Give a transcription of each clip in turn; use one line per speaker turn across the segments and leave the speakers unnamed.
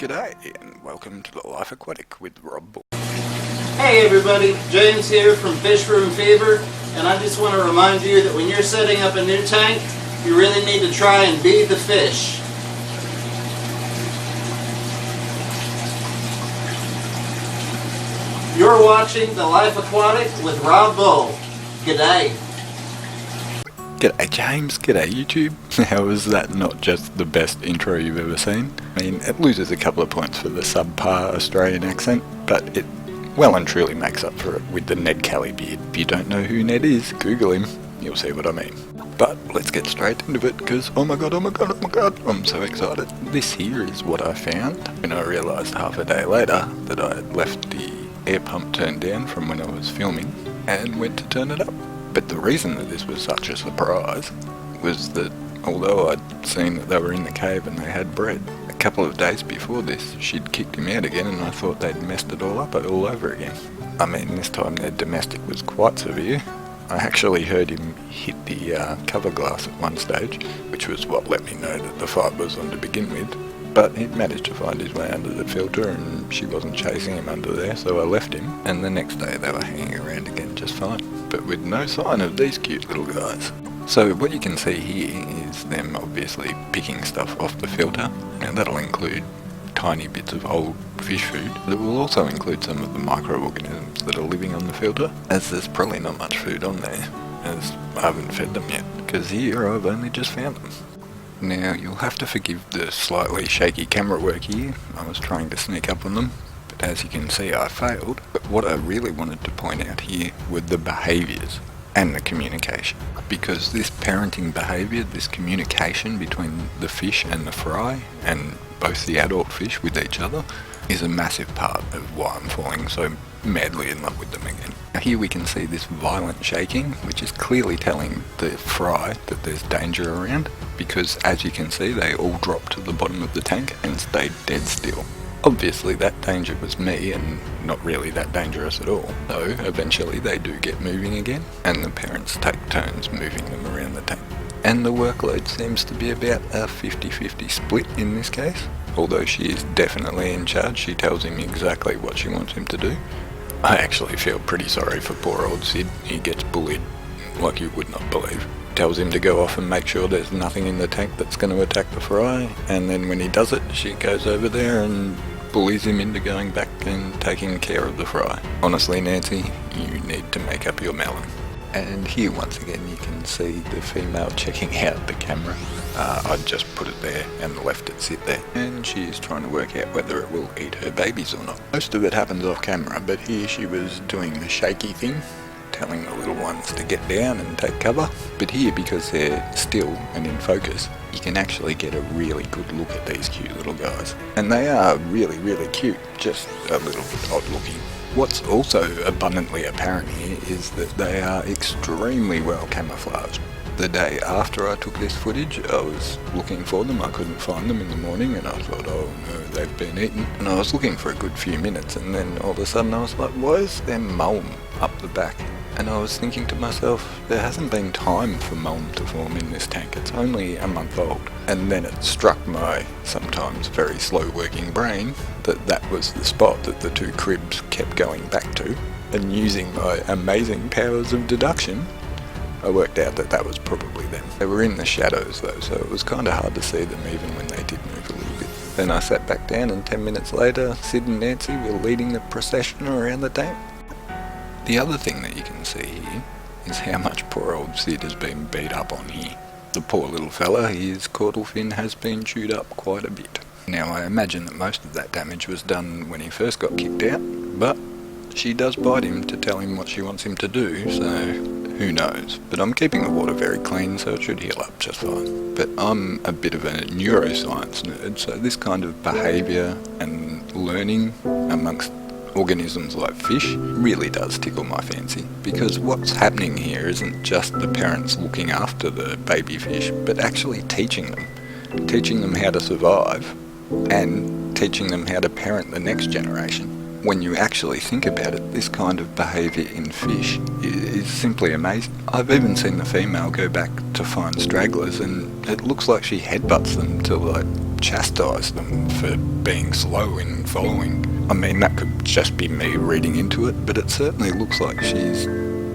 G'day and welcome to the Life Aquatic with Rob Bull.
Hey everybody, James here from Fish Room Fever, and I just want to remind you that when you're setting up a new tank, you really need to try and be the fish. You're watching the Life Aquatic with Rob Bull. G'day.
G'day James, g'day YouTube. How is that not just the best intro you've ever seen? I mean, it loses a couple of points for the subpar Australian accent, but it well and truly makes up for it with the Ned Kelly beard. If you don't know who Ned is, Google him, you'll see what I mean. But let's get straight into it, because oh my god, I'm so excited. This here is what I found when I realised half a day later that I had left the air pump turned down from when I was filming and went to turn it up. But the reason that this was such a surprise was that although I'd seen that they were in the cave and they had bred, a couple of days before this she'd kicked him out again, and I thought they'd messed it all up all over again. I mean, this time their domestic was quite severe. I actually heard him hit the cover glass at one stage, which was what let me know that the fight was on to begin with. But he'd managed to find his way under the filter and she wasn't chasing him under there, so I left him, and the next day they were hanging around again just fine, but with no sign of these cute little guys. So what you can see here is them obviously picking stuff off the filter. Now that'll include tiny bits of old fish food, but it will also include some of the microorganisms that are living on the filter, as there's probably not much food on there, as I haven't fed them yet, because here I've only just found them. Now you'll have to forgive the slightly shaky camera work here. I was trying to sneak up on them, but as you can see I failed. But what I really wanted to point out here were the behaviours and the communication, because this parenting behaviour, this communication between the fish and the fry, and both the adult fish with each other, is a massive part of why I'm falling so madly in love with them again. Now here we can see this violent shaking, which is clearly telling the fry that there's danger around, because as you can see they all dropped to the bottom of the tank and stayed dead still. Obviously that danger was me, and not really that dangerous at all. So eventually they do get moving again, and the parents take turns moving them around the tank. And the workload seems to be about a 50-50 split in this case. Although she is definitely in charge, she tells him exactly what she wants him to do. I actually feel pretty sorry for poor old Syd. He gets bullied like you would not believe. Tells him to go off and make sure there's nothing in the tank that's going to attack the fry, and then when he does it, she goes over there and bullies him into going back and taking care of the fry. Honestly, Nancy, you need to make up your melon. And here once again you can see the female checking out the camera. I just put it there and left it sit there, and she is trying to work out whether it will eat her babies or not. Most of it happens off camera, but here she was doing the shaky thing, telling the little ones to get down and take cover. But here, because they're still and in focus, you can actually get a really good look at these cute little guys. And they are really, really cute, just a little bit odd looking. What's also abundantly apparent here is that they are extremely well camouflaged. The day after I took this footage, I was looking for them. I couldn't find them in the morning, and I thought, oh no, they've been eaten. And I was looking for a good few minutes, and then all of a sudden I was like, why is there mulm up the back? And I was thinking to myself, there hasn't been time for mulm to form in this tank. It's only a month old. And then it struck my sometimes very slow working brain that that was the spot that the two Kribs kept going back to. And using my amazing powers of deduction, I worked out that that was probably them. They were in the shadows though, so it was kind of hard to see them even when they did move a little bit. Then I sat back down, and 10 minutes later, Syd and Nancy were leading the procession around the tank. The other thing that you can see here is how much poor old Syd has been beat up on here. The poor little fella, his caudal fin has been chewed up quite a bit. Now I imagine that most of that damage was done when he first got kicked out, but she does bite him to tell him what she wants him to do, so who knows. But I'm keeping the water very clean, so it should heal up just fine. But I'm a bit of a neuroscience nerd, so this kind of behaviour and learning amongst organisms like fish really does tickle my fancy, because what's happening here isn't just the parents looking after the baby fish, but actually teaching them how to survive and teaching them how to parent the next generation. When you actually think about it, this kind of behaviour in fish is simply amazing. I've even seen the female go back to find stragglers, and it looks like she headbutts them to like chastise them for being slow in following. I mean, that could just be me reading into it, but it certainly looks like she's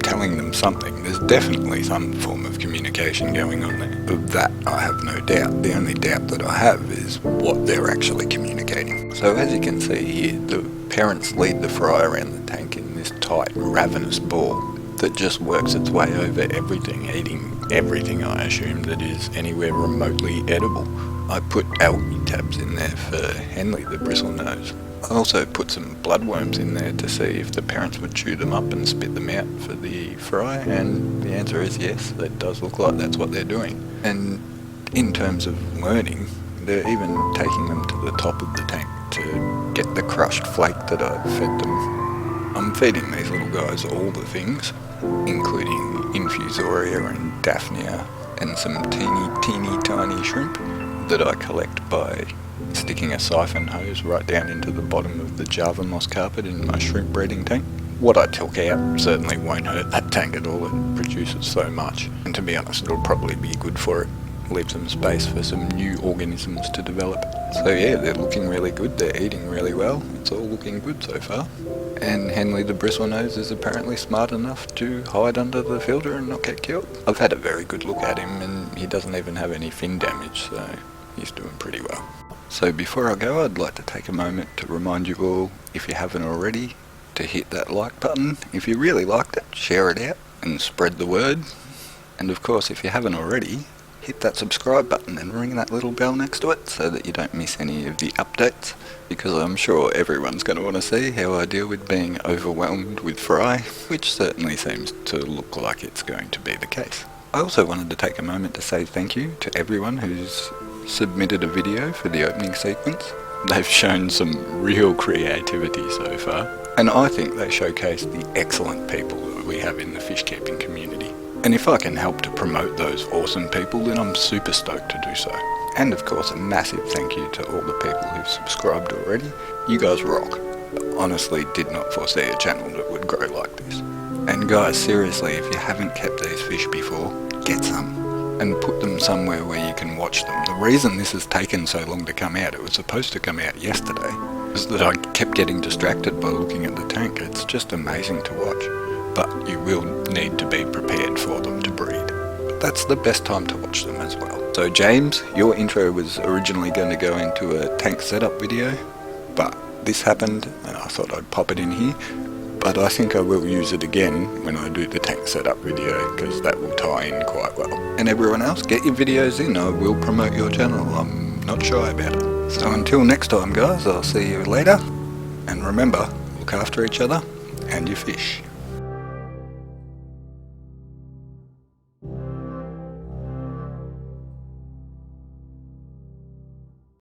telling them something. There's definitely some form of communication going on there. Of that, I have no doubt. The only doubt that I have is what they're actually communicating. So as you can see here, the parents lead the fry around the tank in this tight, ravenous ball that just works its way over everything, eating everything, I assume, that is anywhere remotely edible. I put algae tabs in there for Henley the bristlenose. I also put some bloodworms in there to see if the parents would chew them up and spit them out for the fry, and the answer is yes, it does look like that's what they're doing. And in terms of learning, they're even taking them to the top of the tank to get the crushed flake that I fed them. I'm feeding these little guys all the things, including infusoria and daphnia and some teeny tiny shrimp that I collect by sticking a siphon hose right down into the bottom of the Java moss carpet in my shrimp breeding tank. What I tilk out certainly won't hurt that tank at all, it produces so much, and to be honest it'll probably be good for it. Leave some space for some new organisms to develop. So yeah, they're looking really good, they're eating really well, it's all looking good so far. And Henley the bristlenose is apparently smart enough to hide under the filter and not get killed. I've had a very good look at him and he doesn't even have any fin damage, so he's doing pretty well. So before I go, I'd like to take a moment to remind you all, if you haven't already, to hit that like button. If you really liked it, share it out and spread the word. And of course, if you haven't already, hit that subscribe button and ring that little bell next to it so that you don't miss any of the updates, because I'm sure everyone's going to want to see how I deal with being overwhelmed with fry, which certainly seems to look like it's going to be the case. I also wanted to take a moment to say thank you to everyone who's submitted a video for the opening sequence. They've shown some real creativity so far, and I think they showcase the excellent people that we have in the fish keeping community. And if I can help to promote those awesome people, then I'm super stoked to do so. And of course, a massive thank you to all the people who've subscribed already. You guys rock. Honestly, did not foresee a channel that would grow like this. And guys, seriously, if you haven't kept these fish before, get some. And put them somewhere where you can watch them. The reason this has taken so long to come out, it was supposed to come out yesterday, is that I kept getting distracted by looking at the tank. It's just amazing to watch. But you will need to be prepared for them to breed. But that's the best time to watch them as well. So James, your intro was originally going to go into a tank setup video, but this happened and I thought I'd pop it in here. But I think I will use it again when I do the tank setup video, because that will tie in quite well. And everyone else, get your videos in, I will promote your channel, I'm not shy about it. So until next time guys, I'll see you later, and remember, look after each other and your fish.